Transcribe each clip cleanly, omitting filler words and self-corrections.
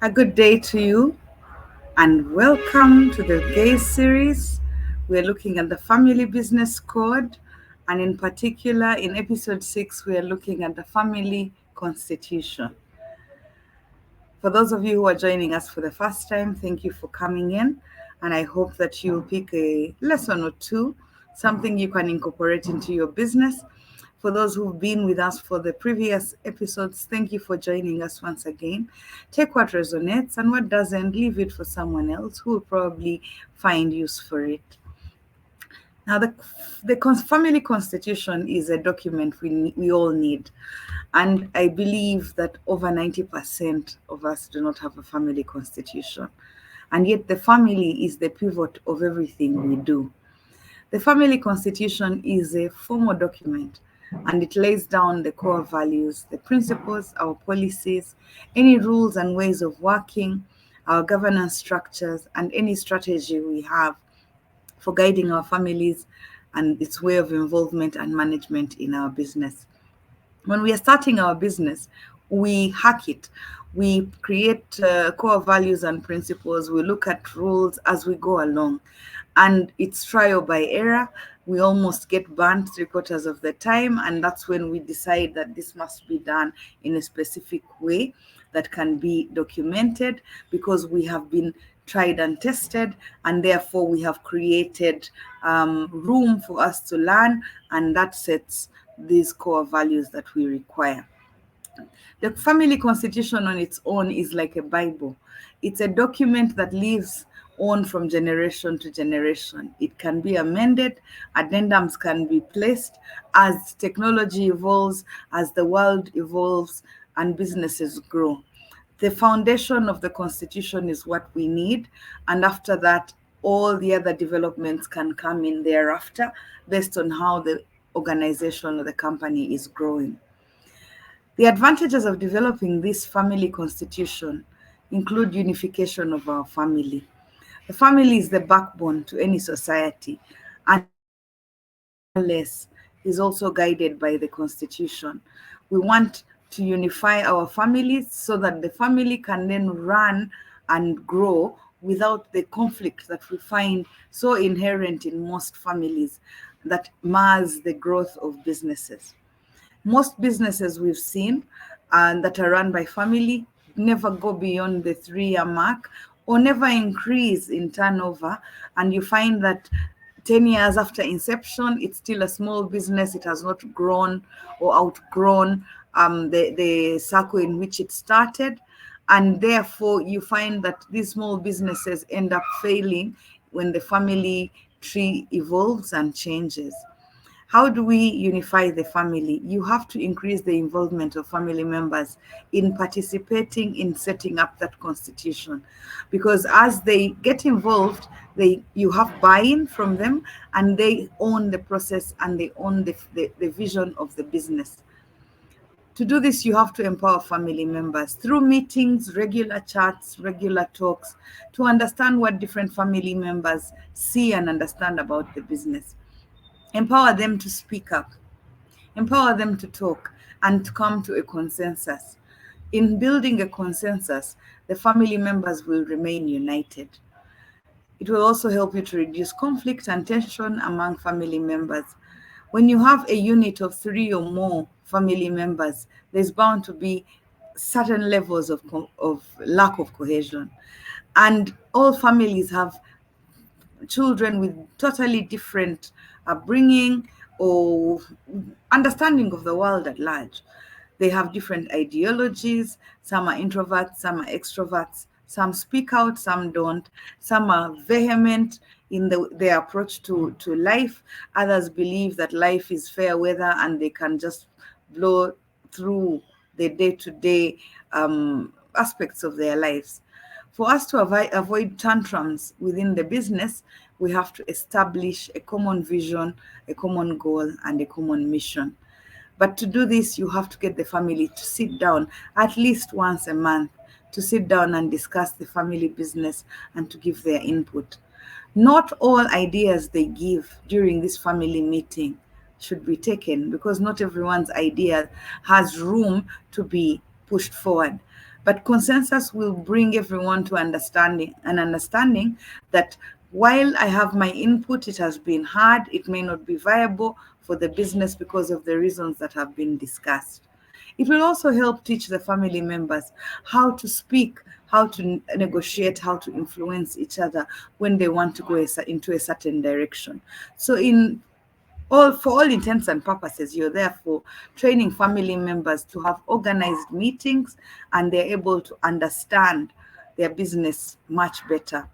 A good day to you, and welcome to the Gaze series. We're looking at the Family Business Code, and in particular, in episode 6, we are looking at the Family Constitution. For those of you who are joining us for the first time, thank you for coming in, and I hope that you'll pick a lesson or two, something you can incorporate into your business. For those who've been with us for the previous episodes, thank you for joining us once again. Take what resonates and what doesn't, leave it for someone else who will probably find use for it. Now, the family constitution is a document we all need. And I believe that over 90% of us do not have a family constitution. And yet, the family is the pivot of everything we do. The family constitution is a formal document and it lays down the core values, the principles, our policies, any rules and ways of working, our governance structures, and any strategy we have for guiding our families and its way of involvement and management in our business. When we are starting our business, we hack it. We create core values and principles. We look at rules as we go along. And it's trial by error. We almost get burned 3/4 of the time. And that's when we decide that this must be done in a specific way that can be documented because we have been tried and tested, and therefore we have created room for us to learn, and that sets these core values that we require. The family constitution on its own is like a Bible. It's a document that lives on from generation to generation. It can be amended, addendums can be placed as technology evolves, as the world evolves, and businesses grow. The foundation of the constitution is what we need, and after that, all the other developments can come in thereafter based on how the organization or the company is growing. The advantages of developing this family constitution include unification of our family. The family is the backbone to any society, and less is also guided by the constitution. We want to unify our families so that the family can then run and grow without the conflict that we find so inherent in most families that mars the growth of businesses. Most businesses we've seen that are run by family never go beyond the 3-year mark or never increase in turnover. And you find that 10 years after inception, it's still a small business. It has not grown or outgrown the circle in which it started. And therefore, you find that these small businesses end up failing when the family tree evolves and changes. How do we unify the family? You have to increase the involvement of family members in participating in setting up that constitution, because as they get involved, you have buy-in from them, and they own the process and they own the vision of the business. To do this, you have to empower family members through meetings, regular chats, regular talks, to understand what different family members see and understand about the business. Empower them to speak up, empower them to talk, and to come to a consensus. In building a consensus, the family members will remain united. It will also help you to reduce conflict and tension among family members. When you have a unit of 3 or more family members, there's bound to be certain levels of lack of cohesion. And all families have children with totally different upbringing or understanding of the world at large. They have different ideologies. Some are introverts, some are extroverts, some speak out, some don't. Some are vehement in their approach to life. Others believe that life is fair weather and they can just blow through the day-to-day aspects of their lives. For us to avoid tantrums within the business, we have to establish a common vision, a common goal, and a common mission. But to do this, you have to get the family to sit down at least once a month, to sit down and discuss the family business and to give their input. Not all ideas they give during this family meeting should be taken, because not everyone's idea has room to be pushed forward. But consensus will bring everyone to understanding that while I have my input, it has been hard, it may not be viable for the business because of the reasons that have been discussed. It will also help teach the family members how to speak, how to negotiate, how to influence each other when they want to go into a certain direction. So for all intents and purposes, you're there for training family members to have organized meetings, and they're able to understand their business much better.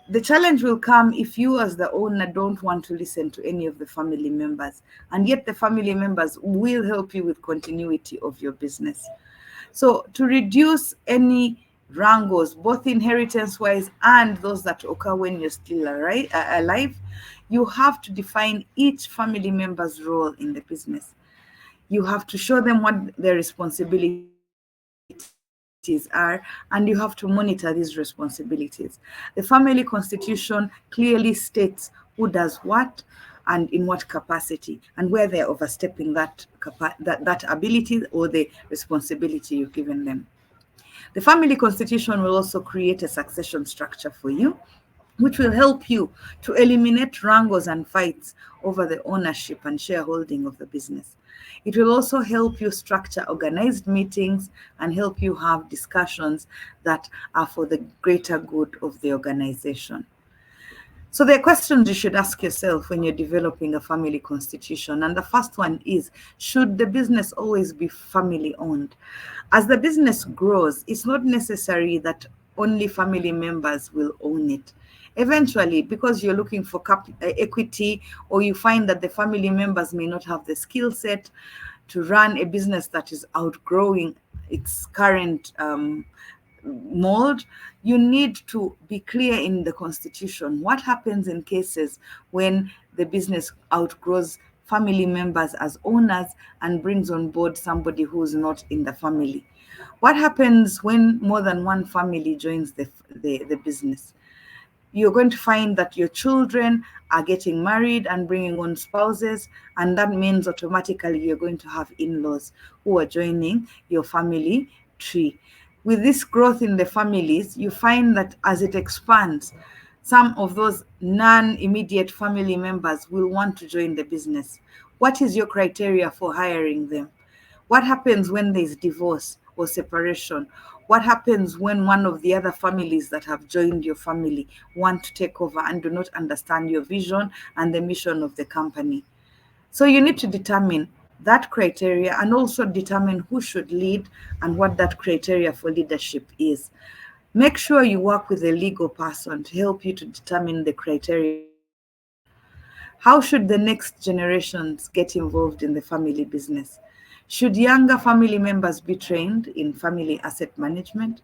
The challenge will come if you, as the owner, don't want to listen to any of the family members, and yet the family members will help you with continuity of your business. So, to reduce any wrangles, both inheritance wise and those that occur when you're still alive, you have to define each family member's role in the business. You have to show them what their responsibilities are, and you have to monitor these responsibilities. The family constitution clearly states who does what and in what capacity, and where they're overstepping that ability or the responsibility you've given them. The family constitution will also create a succession structure for you, which will help you to eliminate wrangles and fights over the ownership and shareholding of the business. It will also help you structure organized meetings and help you have discussions that are for the greater good of the organization. So there are questions you should ask yourself when you're developing a family constitution. And the first one is, should the business always be family owned? As the business grows, it's not necessary that only family members will own it. Eventually, because you're looking for equity, or you find that the family members may not have the skill set to run a business that is outgrowing its current mold, you need to be clear in the constitution what happens in cases when the business outgrows family members as owners and brings on board somebody who's not in the family. What happens when more than one family joins the business? You're going to find that your children are getting married and bringing on spouses, and that means automatically you're going to have in-laws who are joining your family tree. With this growth in the families, you find that as it expands, some of those non-immediate family members will want to join the business. What is your criteria for hiring them? What happens when there's divorce or separation? What happens when one of the other families that have joined your family want to take over and do not understand your vision and the mission of the company? So you need to determine that criteria and also determine who should lead and what that criteria for leadership is. Make sure you work with a legal person to help you to determine the criteria for succession. How should the next generations get involved in the family business? Should younger family members be trained in family asset management?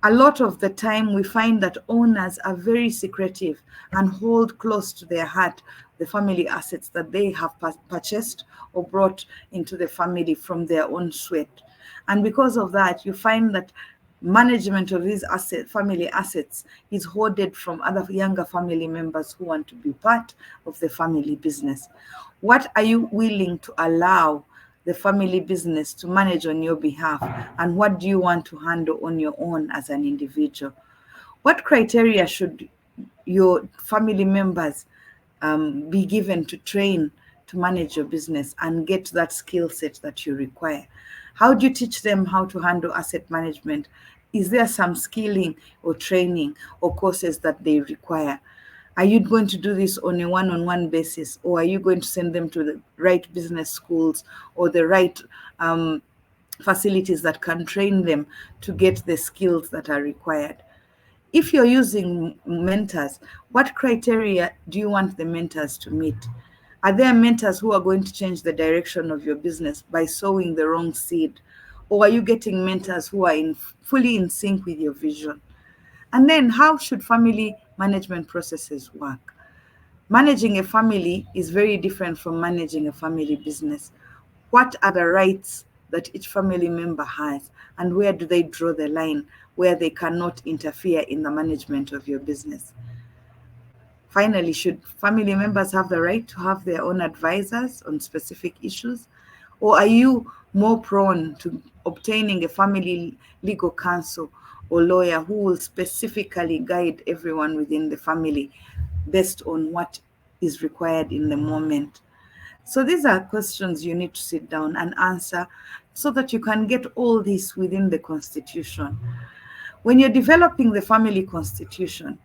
A lot of the time we find that owners are very secretive and hold close to their heart the family assets that they have purchased or brought into the family from their own sweat. And because of that, you find that management of these family assets is hoarded from other younger family members who want to be part of the family business. What are you willing to allow the family business to manage on your behalf, and what do you want to handle on your own as an individual? What criteria should your family members be given to train to manage your business and get that skill set that you require? How do you teach them how to handle asset management? Is there some skilling or training or courses that they require? Are you going to do this on a one-on-one basis, or are you going to send them to the right business schools or the right facilities that can train them to get the skills that are required? If you're using mentors, what criteria do you want the mentors to meet? Are there mentors who are going to change the direction of your business by sowing the wrong seed? Or are you getting mentors who are fully in sync with your vision? And then how should family management processes work? Managing a family is very different from managing a family business. What are the rights that each family member has, and where do they draw the line where they cannot interfere in the management of your business? Finally, should family members have the right to have their own advisors on specific issues? Or are you more prone to obtaining a family legal counsel or lawyer who will specifically guide everyone within the family based on what is required in the moment. So these are questions you need to sit down and answer so that you can get all this within the constitution. When you're developing the family constitution,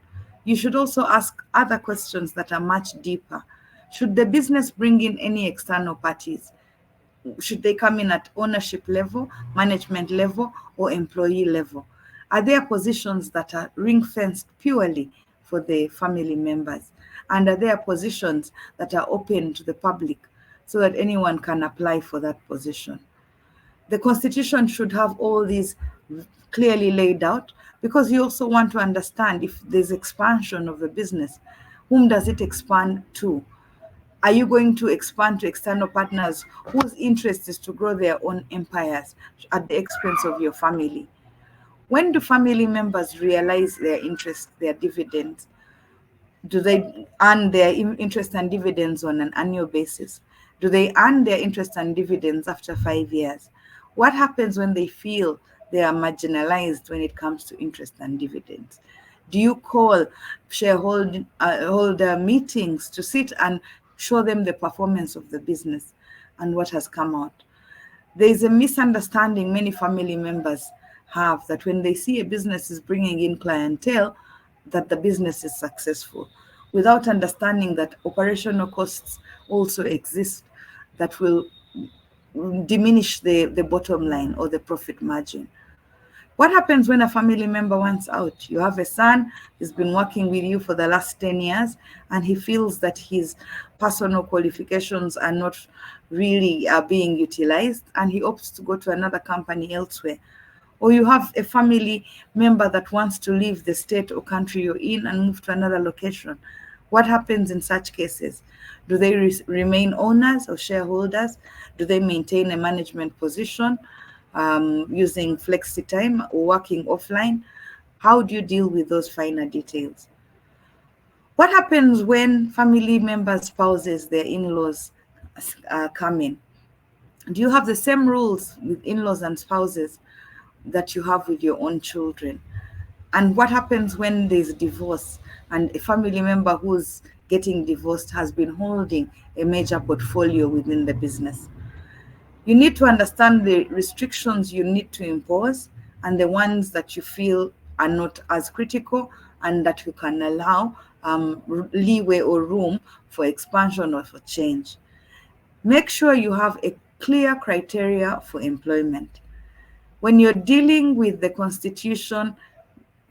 you should also ask other questions that are much deeper. Should the business bring in any external parties? Should they come in at ownership level, management level, or employee level? Are there positions that are ring fenced purely for the family members? And are there positions that are open to the public so that anyone can apply for that position? The constitution should have all these clearly laid out, because you also want to understand if there's expansion of the business, whom does it expand to? Are you going to expand to external partners whose interest is to grow their own empires at the expense of your family? When do family members realize their interest, their dividends? Do they earn their interest and dividends on an annual basis? Do they earn their interest and dividends after 5 years? What happens when they feel they are marginalized when it comes to interest and dividends? Do you call shareholder meetings to sit and show them the performance of the business and what has come out? There is a misunderstanding many family members have, that when they see a business is bringing in clientele, that the business is successful, without understanding that operational costs also exist that will diminish the bottom line or the profit margin. What happens when a family member wants out? You have a son, he's been working with you for the last 10 years, and he feels that his personal qualifications are not really being utilized, and he opts to go to another company elsewhere. Or you have a family member that wants to leave the state or country you're in and move to another location. What happens in such cases? Do they remain owners or shareholders? Do they maintain a management position using flexi time or working offline? How do you deal with those finer details? What happens when family members, spouses, their in-laws come in? Do you have the same rules with in-laws and spouses that you have with your own children? And what happens when there's divorce and a family member who's getting divorced has been holding a major portfolio within the business? You need to understand the restrictions you need to impose and the ones that you feel are not as critical and that you can allow leeway or room for expansion or for change. Make sure you have a clear criteria for employment. When you're dealing with the constitution,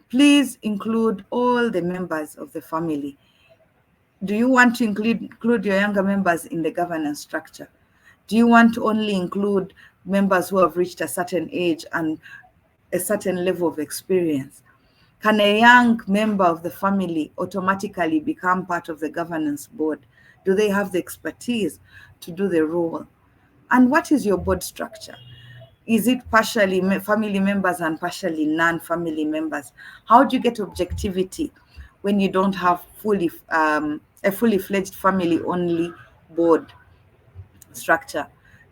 please include all the members of the family. Do you want to include your younger members in the governance structure? Do you want to only include members who have reached a certain age and a certain level of experience? Can a young member of the family automatically become part of the governance board? Do they have the expertise to do the role? And what is your board structure? Is it partially family members and partially non-family members? How do you get objectivity when you don't have a fully fledged family-only board structure?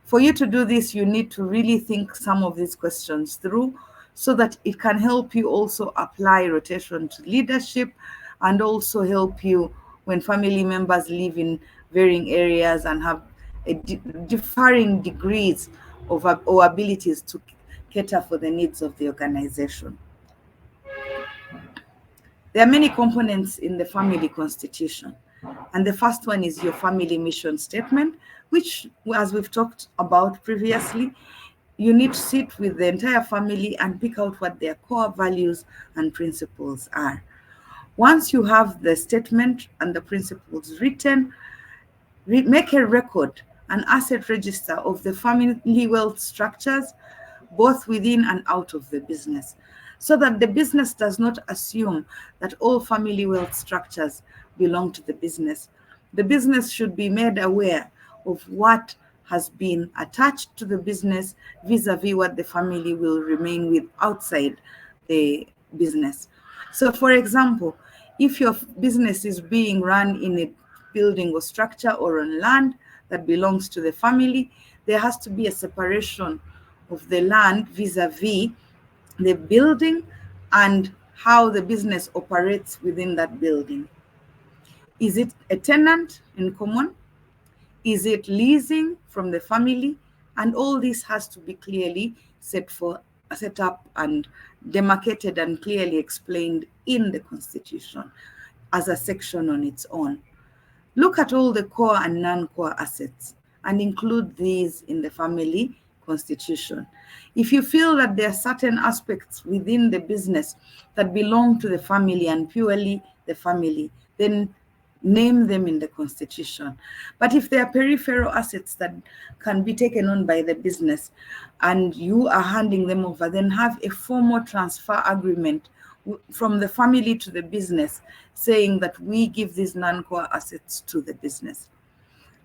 For you to do this, you need to really think some of these questions through so that it can help you also apply rotation to leadership and also help you when family members live in varying areas and have differing degrees of or abilities to cater for the needs of the organization. There are many components in the family constitution. And the first one is your family mission statement, which, as we've talked about previously, you need to sit with the entire family and pick out what their core values and principles are. Once you have the statement and the principles written, make a record, an asset register of the family wealth structures, both within and out of the business, so that the business does not assume that all family wealth structures belong to the business. The business should be made aware of what has been attached to the business vis-a-vis what the family will remain with outside the business. So, for example, if your business is being run in a building or structure or on land that belongs to the family, there has to be a separation of the land vis-a-vis the building and how the business operates within that building. Is it a tenant in common? Is it leasing from the family? And all this has to be clearly set up and demarcated and clearly explained in the Constitution as a section on its own. Look at all the core and non-core assets and include these in the family constitution. If you feel that there are certain aspects within the business that belong to the family and purely the family, then name them in the constitution. But if there are peripheral assets that can be taken on by the business and you are handing them over, then have a formal transfer agreement from the family to the business saying that we give these non-core assets to the business.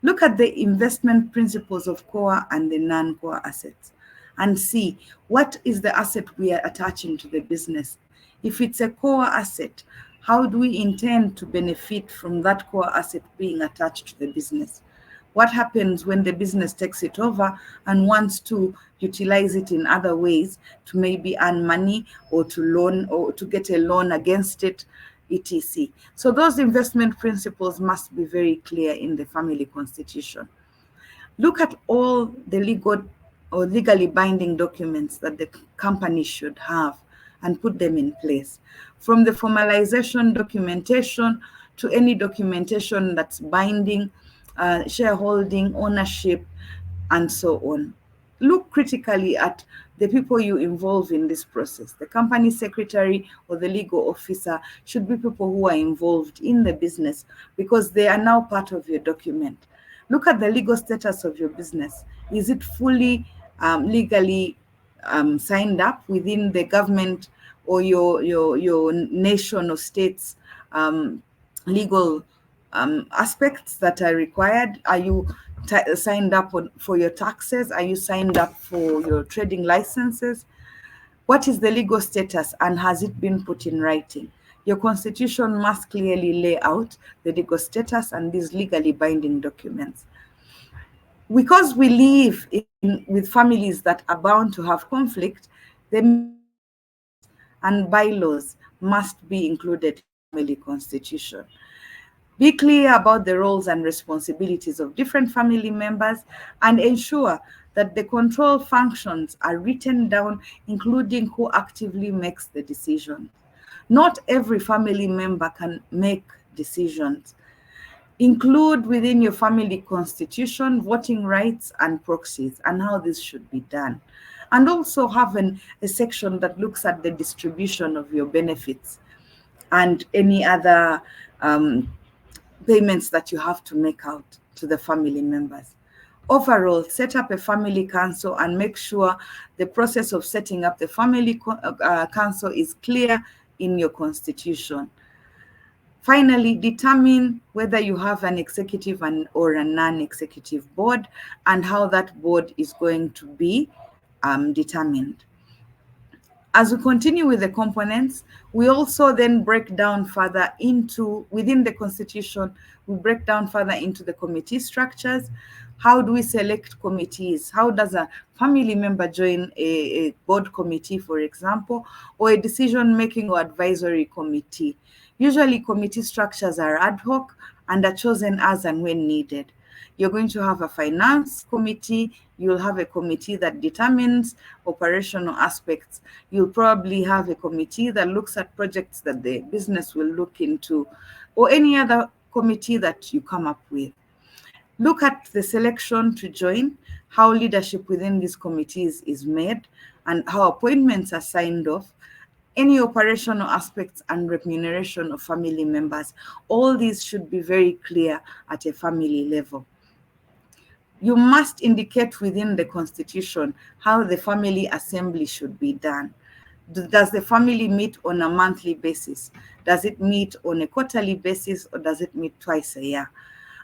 Look at the investment principles of core and the non-core assets and see what is the asset we are attaching to the business. If it's a core asset, how do we intend to benefit from that core asset being attached to the business? What happens when the business takes it over and wants to utilize it in other ways to maybe earn money or to loan or to get a loan against it, etc. So those investment principles must be very clear in the family constitution. Look at all the legal or legally binding documents that the company should have and put them in place. From the formalization documentation to any documentation that's binding, shareholding, ownership, and so on. Look critically at the people you involve in this process. The company secretary or the legal officer should be people who are involved in the business because they are now part of your document. Look at the legal status of your business. Is it fully legally signed up within the government or your nation or state's legal aspects that are required? Are you signed up for your taxes? Are you signed up for your trading licenses? What is the legal status and has it been put in writing? Your constitution must clearly lay out the legal status and these legally binding documents. Because we live with families that are bound to have conflict, the and bylaws must be included in the family constitution. Be clear about the roles and responsibilities of different family members and ensure that the control functions are written down, including who actively makes the decisions. Not every family member can make decisions. Include within your family constitution voting rights and proxies and how this should be done. And also have a section that looks at the distribution of your benefits and any other payments that you have to make out to the family members. Overall, set up a family council and make sure the process of setting up the family council is clear in your constitution. Finally, determine whether you have an executive or a non-executive board and how that board is going to be determined. As we continue with the components, we also then break down further into, within the constitution, we break down further into the committee structures. How do we select committees? How does a family member join a board committee, for example, or a decision-making or advisory committee? Usually committee structures are ad hoc and are chosen as and when needed. You're going to have a finance committee. You'll have a committee that determines operational aspects. You'll probably have a committee that looks at projects that the business will look into, or any other committee that you come up with. Look at the selection to join, how leadership within these committees is made, and how appointments are signed off, any operational aspects and remuneration of family members. All these should be very clear at a family level. You must indicate within the constitution how the family assembly should be done. Does the family meet on a monthly basis? Does it meet on a quarterly basis, or does it meet twice a year?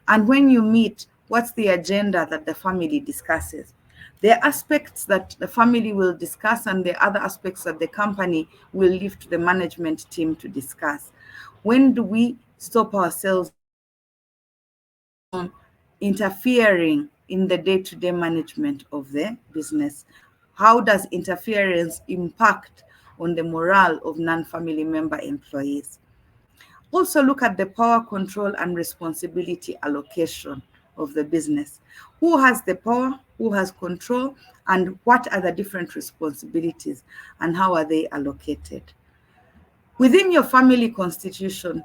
And when you meet, what's the agenda that the family discusses? There are aspects that the family will discuss and the other aspects that the company will leave to the management team to discuss. When do we stop ourselves from interfering in the day-to-day management of the business? How does interference impact on the morale of non-family member employees? Also look at the power, control, and responsibility allocation of the business. Who has the power, who has control, and what are the different responsibilities, and how are they allocated? Within your family constitution,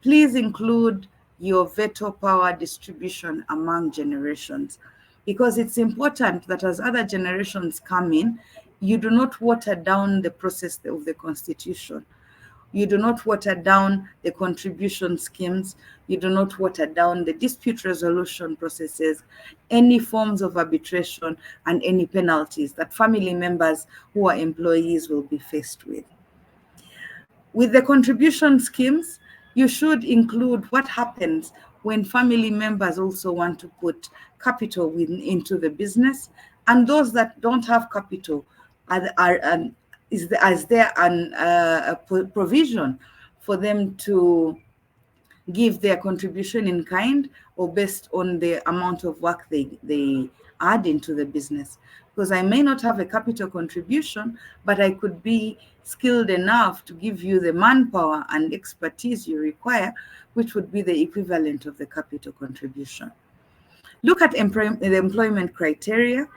please include your veto power distribution among generations, because it's important that as other generations come in, you do not water down the process of the constitution. You do not water down the contribution schemes. You do not water down the dispute resolution processes, any forms of arbitration, and any penalties that family members who are employees will be faced with. With the contribution schemes, you should include what happens when family members also want to put capital into the business, and those that don't have capital is there a provision for them to give their contribution in kind or based on the amount of work they add into the business? Because I may not have a capital contribution, but I could be skilled enough to give you the manpower and expertise you require, which would be the equivalent of the capital contribution. Look at the employment criteria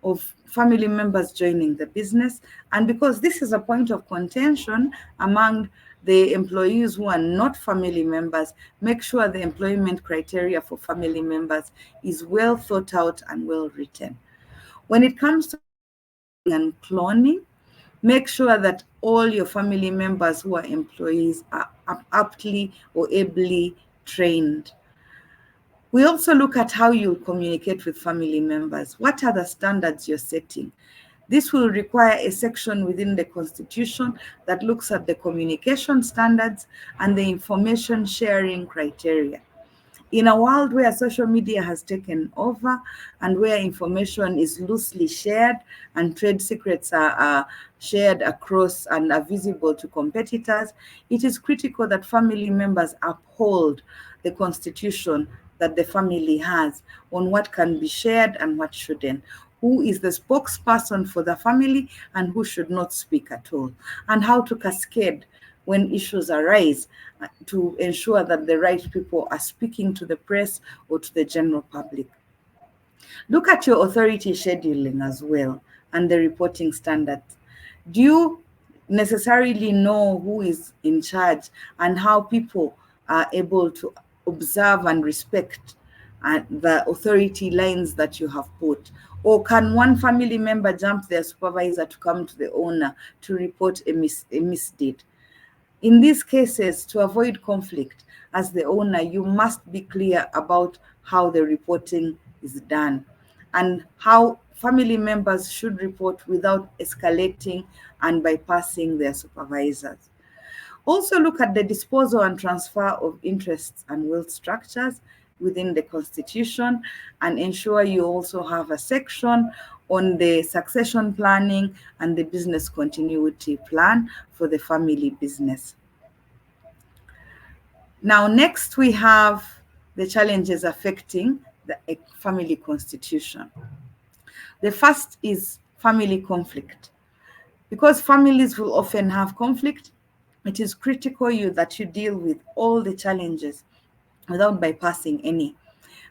of family members joining the business. And because this is a point of contention among the employees who are not family members, make sure the employment criteria for family members is well thought out and well written. When it comes to and cloning, make sure that all your family members who are employees are aptly or ably trained. We also look at how you communicate with family members. What are the standards you're setting? This will require a section within the Constitution that looks at the communication standards and the information sharing criteria. In a world where social media has taken over and where information is loosely shared and trade secrets are shared across and are visible to competitors, it is critical that family members uphold the Constitution that the family has on what can be shared and what shouldn't, who is the spokesperson for the family and who should not speak at all, and how to cascade when issues arise to ensure that the right people are speaking to the press or to the general public. Look at your authority scheduling as well and the reporting standards. Do you necessarily know who is in charge and how people are able to observe and respect the authority lines that you have put? Or can one family member jump their supervisor to come to the owner to report a misdeed? In these cases, to avoid conflict, as the owner, you must be clear about how the reporting is done and how family members should report without escalating and bypassing their supervisors. Also look at the disposal and transfer of interests and wealth structures within the Constitution, and ensure you also have a section on the succession planning and the business continuity plan for the family business. Now, next we have the challenges affecting the family constitution. The first is family conflict. Because families will often have conflict, it is critical that you deal with all the challenges without bypassing any.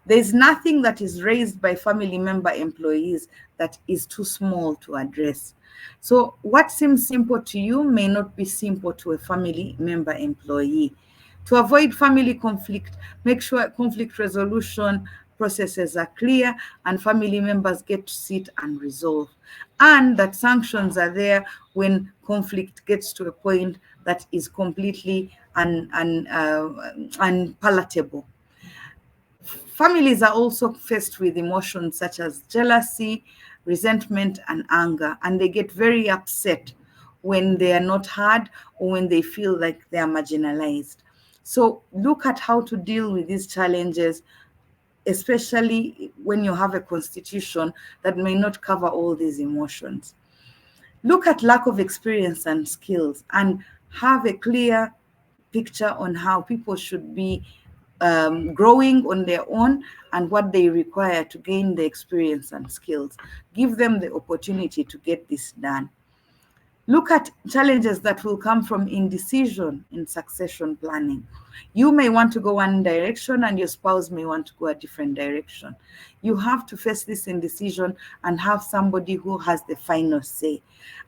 There is nothing that is raised by family member employees that is too small to address. So what seems simple to you may not be simple to a family member employee. To avoid family conflict, make sure conflict resolution processes are clear and family members get to sit and resolve, and that sanctions are there when conflict gets to a point that is completely unpalatable. Families are also faced with emotions such as jealousy, resentment, and anger, and they get very upset when they are not heard or when they feel like they are marginalized. So look at how to deal with these challenges, especially when you have a constitution that may not cover all these emotions. Look at lack of experience and skills and have a clear picture on how people should be growing on their own and what they require to gain the experience and skills. Give them the opportunity to get this done. Look at challenges that will come from indecision in succession planning. You may want to go one direction and your spouse may want to go a different direction. You have to face this indecision and have somebody who has the final say.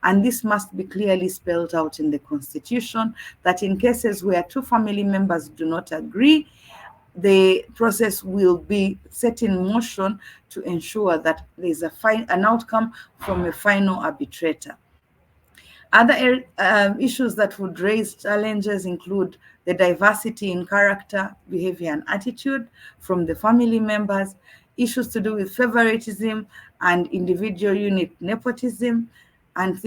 And this must be clearly spelled out in the Constitution that in cases where two family members do not agree, the process will be set in motion to ensure that there is an outcome from a final arbitrator. Other issues that would raise challenges include the diversity in character, behavior, and attitude from the family members, issues to do with favoritism and individual unit nepotism, and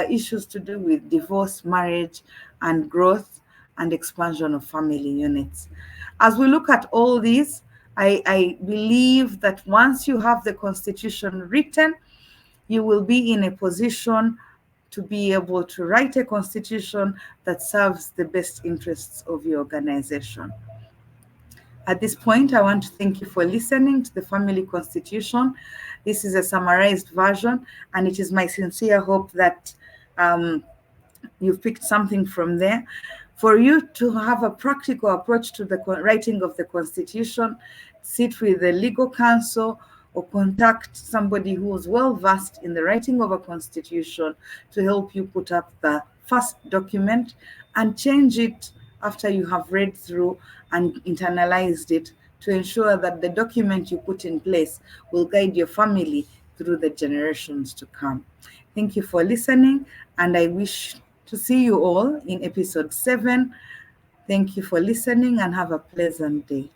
issues to do with divorce, marriage, and growth and expansion of family units. As we look at all these, I believe that once you have the Constitution written, you will be in a position to be able to write a constitution that serves the best interests of your organization. At this point, I want to thank you for listening to the Family Constitution. This is a summarized version, and it is my sincere hope that you've picked something from there. For you to have a practical approach to the writing of the Constitution, sit with the legal counsel or contact somebody who is well versed in the writing of a constitution to help you put up the first document and change it after you have read through and internalized it to ensure that the document you put in place will guide your family through the generations to come. Thank you for listening, and I wish to see you all in episode 7. Thank you for listening and have a pleasant day.